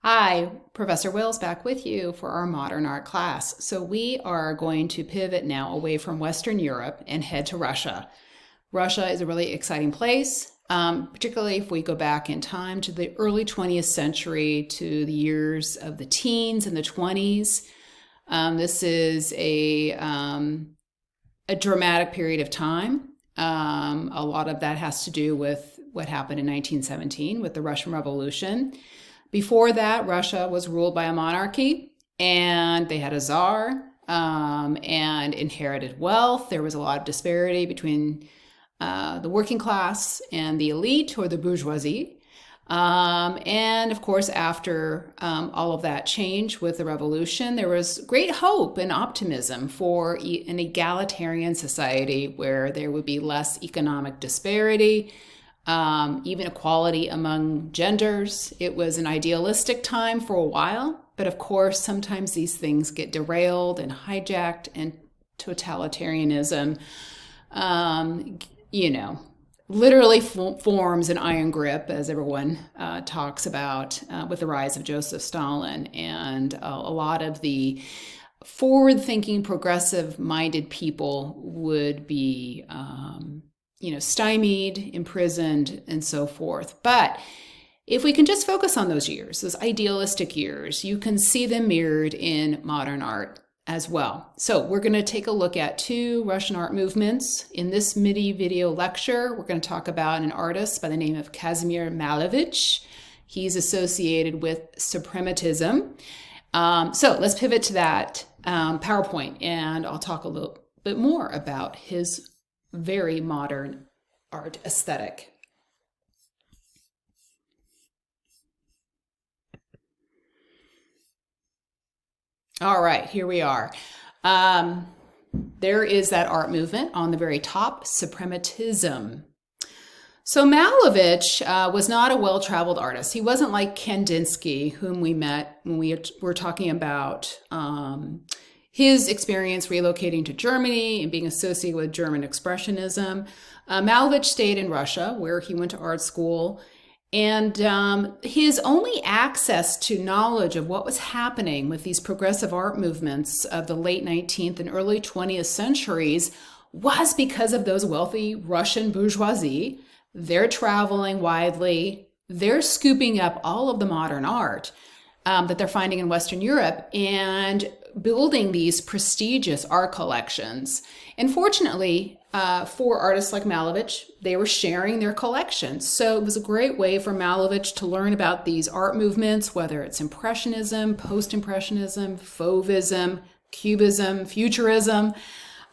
Hi, Professor Wills back with you for our modern art class. So we are going to pivot now away from Western Europe and head to Russia. Russia is a really exciting place, particularly if we go back in time to the early 20th century, to the years of the teens and the 20s. This is a dramatic period of time. A lot of that has to do with what happened in 1917 with the Russian Revolution. Before that, Russia was ruled by a monarchy, and they had a czar and inherited wealth. There was a lot of disparity between the working class and the elite, or the bourgeoisie. And of course, after all of that change with the revolution, there was great hope and optimism for an egalitarian society where there would be less economic disparity, even equality among genders. It was an idealistic time for a while, but of course, sometimes these things get derailed and hijacked, and totalitarianism, literally forms an iron grip, as everyone talks about, with the rise of Joseph Stalin. And a lot of the forward-thinking, progressive-minded people would be stymied, imprisoned, and so forth. But if we can just focus on those years, those idealistic years, you can see them mirrored in modern art as well. So we're going to take a look at two Russian art movements. In this MIDI video lecture, we're going to talk about an artist by the name of Kazimir Malevich. He's associated with Suprematism. So let's pivot to that PowerPoint, and I'll talk a little bit more about his very modern art aesthetic. All right, here we are. There is that art movement on the very top, Suprematism. So Malevich was not a well-traveled artist. He wasn't like Kandinsky, whom we met when we were talking about his experience relocating to Germany and being associated with German Expressionism. Malevich stayed in Russia, where he went to art school, and his only access to knowledge of what was happening with these progressive art movements of the late 19th and early 20th centuries was because of those wealthy Russian bourgeoisie. They're traveling widely. They're scooping up all of the modern art that they're finding in Western Europe and building these prestigious art collections. And fortunately, for artists like Malevich, they were sharing their collections. So it was a great way for Malevich to learn about these art movements, whether it's Impressionism, Post-Impressionism, Fauvism, Cubism, Futurism.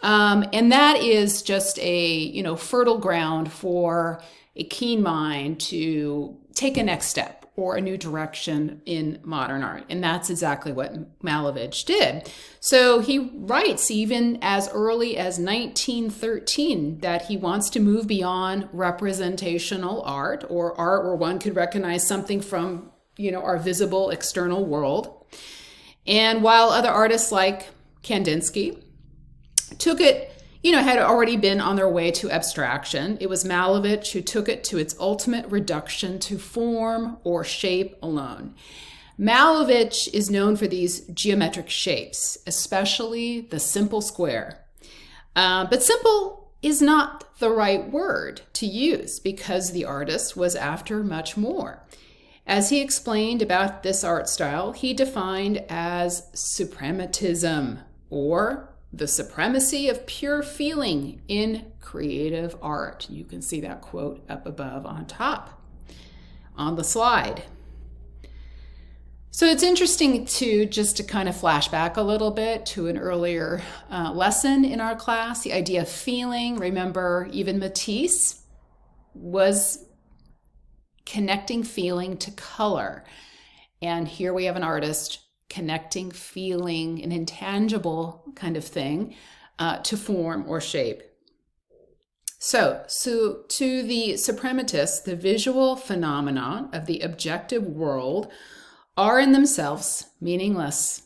And that is just a fertile ground for a keen mind to take a next step or a new direction in modern art. And that's exactly what Malevich did. So he writes even as early as 1913 that he wants to move beyond representational art, or art where one could recognize something from, our visible external world. And while other artists like Kandinsky took it, had already been on their way to abstraction, it was Malevich who took it to its ultimate reduction to form or shape alone. Malevich is known for these geometric shapes, especially the simple square. But simple is not the right word to use because the artist was after much more. As he explained about this art style, he defined as suprematism, or the supremacy of pure feeling in creative art. You can see that quote up above on top on the slide. So it's interesting to kind of flash back a little bit to an earlier lesson in our class, the idea of feeling. Remember, even Matisse was connecting feeling to color. And here we have an artist connecting feeling, an intangible kind of thing, to form or shape. So to the suprematists, the visual phenomena of the objective world are in themselves meaningless.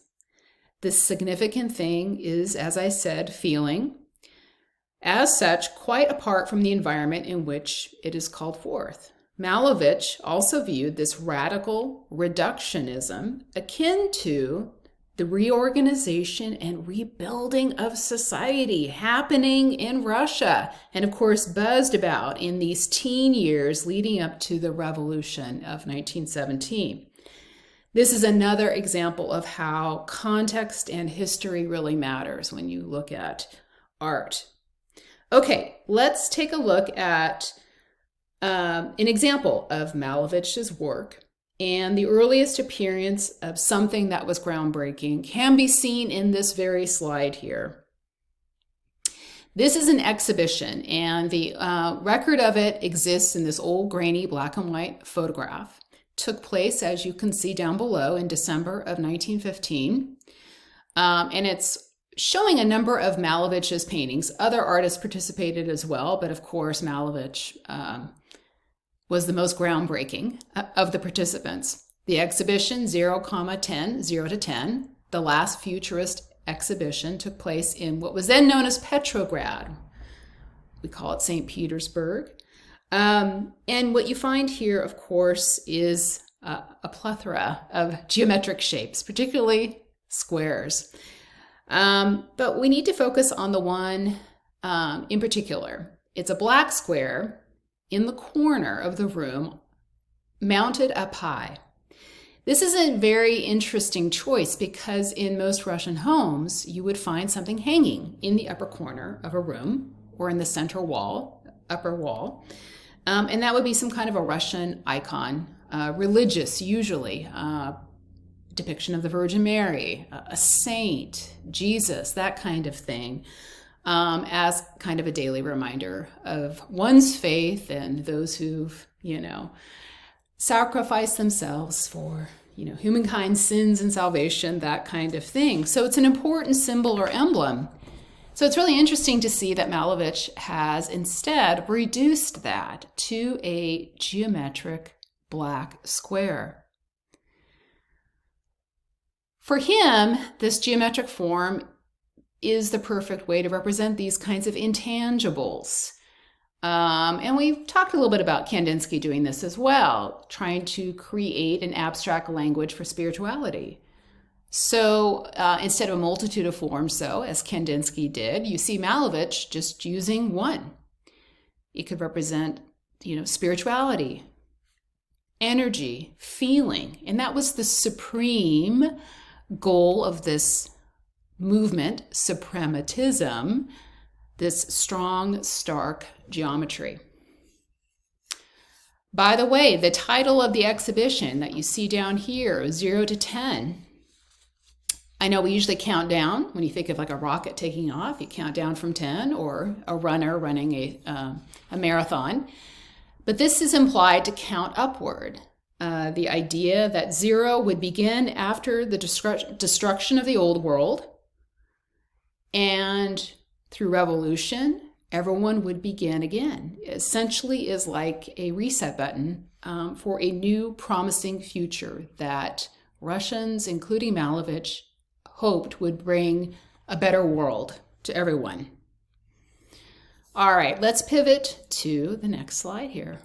The significant thing is, as I said, feeling. As such, quite apart from the environment in which it is called forth. Malevich also viewed this radical reductionism akin to the reorganization and rebuilding of society happening in Russia, and of course buzzed about in these teen years leading up to the revolution of 1917. This is another example of how context and history really matters when you look at art. Okay, let's take a look at an example of Malevich's work. And the earliest appearance of something that was groundbreaking can be seen in this very slide here. This is an exhibition, and the record of it exists in this old grainy black and white photograph. Took place, as you can see down below, in December of 1915. And it's showing a number of Malevich's paintings. Other artists participated as well, but of course Malevich was the most groundbreaking of the participants. The exhibition 0, 0 to 10, the last futurist exhibition, took place in what was then known as Petrograd. We call it St. Petersburg. And what you find here, of course, is a plethora of geometric shapes, particularly squares. But we need to focus on the one in particular. It's a black square in the corner of the room, mounted up high. This is a very interesting choice because in most Russian homes, you would find something hanging in the upper corner of a room or in the center wall, upper wall. And that would be some kind of a Russian icon, religious usually, depiction of the Virgin Mary, a saint, Jesus, that kind of thing, as kind of a daily reminder of one's faith and those who've, sacrificed themselves for, humankind's sins and salvation, that kind of thing. So it's an important symbol or emblem. So it's really interesting to see that Malevich has instead reduced that to a geometric black square. For him, this geometric form is the perfect way to represent these kinds of intangibles. And we've talked a little bit about Kandinsky doing this as well, trying to create an abstract language for spirituality. So instead of a multitude of forms, though, as Kandinsky did, you see Malevich just using one. It could represent, spirituality, energy, feeling. And that was the supreme goal of this movement, Suprematism, this strong, stark geometry. By the way, the title of the exhibition that you see down here, 0 to 10, I know we usually count down when you think of like a rocket taking off, you count down from 10, or a runner running a marathon. But this is implied to count upward. The idea that 0 would begin after the destruction of the old world, and through revolution, everyone would begin again. It essentially is like a reset button for a new promising future that Russians, including Malevich, hoped would bring a better world to everyone. All right, let's pivot to the next slide here.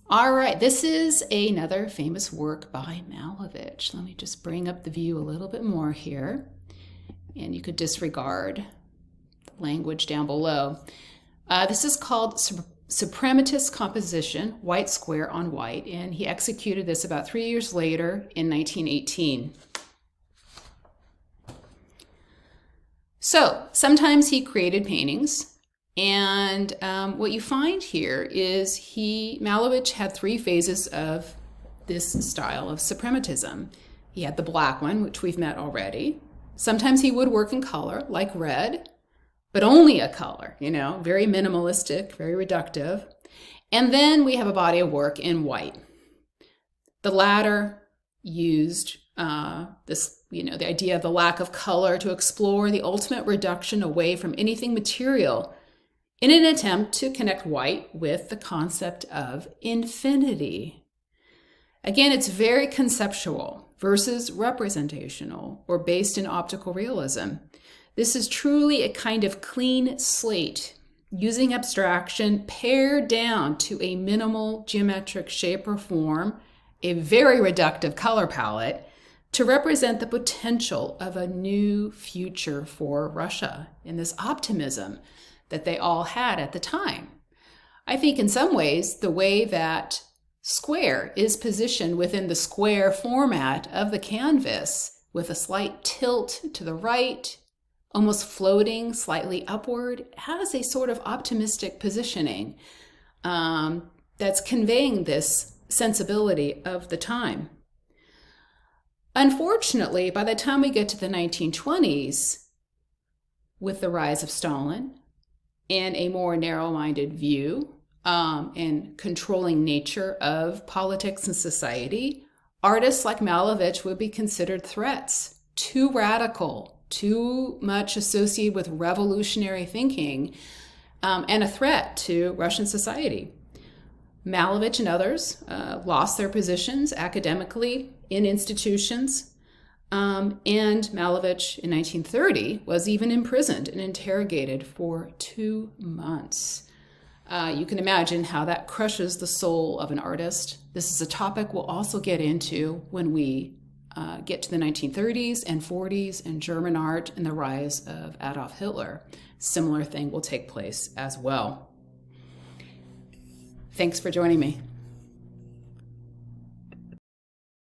All right, this is another famous work by Malevich. Let me just bring up the view a little bit more here, and you could disregard the language down below. This is called Suprematist Composition, white square on white, and he executed this about 3 years later in 1918. So sometimes he created paintings, and what you find here is Malevich had 3 phases of this style of suprematism. He had the black one, which we've met already. Sometimes he would work in color, like red, but only a color, very minimalistic, very reductive. And then we have a body of work in white. The latter used the idea of the lack of color to explore the ultimate reduction away from anything material in an attempt to connect white with the concept of infinity. Again, it's very conceptual versus representational or based in optical realism. This is truly a kind of clean slate. using abstraction pared down to a minimal geometric shape or form, a very reductive color palette, to represent the potential of a new future for Russia in this optimism that they all had at the time. I think in some ways, the way that square is positioned within the square format of the canvas, with a slight tilt to the right, almost floating slightly upward, has a sort of optimistic positioning that's conveying this sensibility of the time. Unfortunately, by the time we get to the 1920s, with the rise of Stalin and a more narrow-minded view and controlling nature of politics and society, artists like Malevich would be considered threats, too radical, too much associated with revolutionary thinking, and a threat to Russian society. Malevich and others lost their positions academically in institutions, and Malevich in 1930 was even imprisoned and interrogated for 2 months. You can imagine how that crushes the soul of an artist. This is a topic we'll also get into when we get to the 1930s and 40s and German art and the rise of Adolf Hitler. Similar thing will take place as well. Thanks for joining me.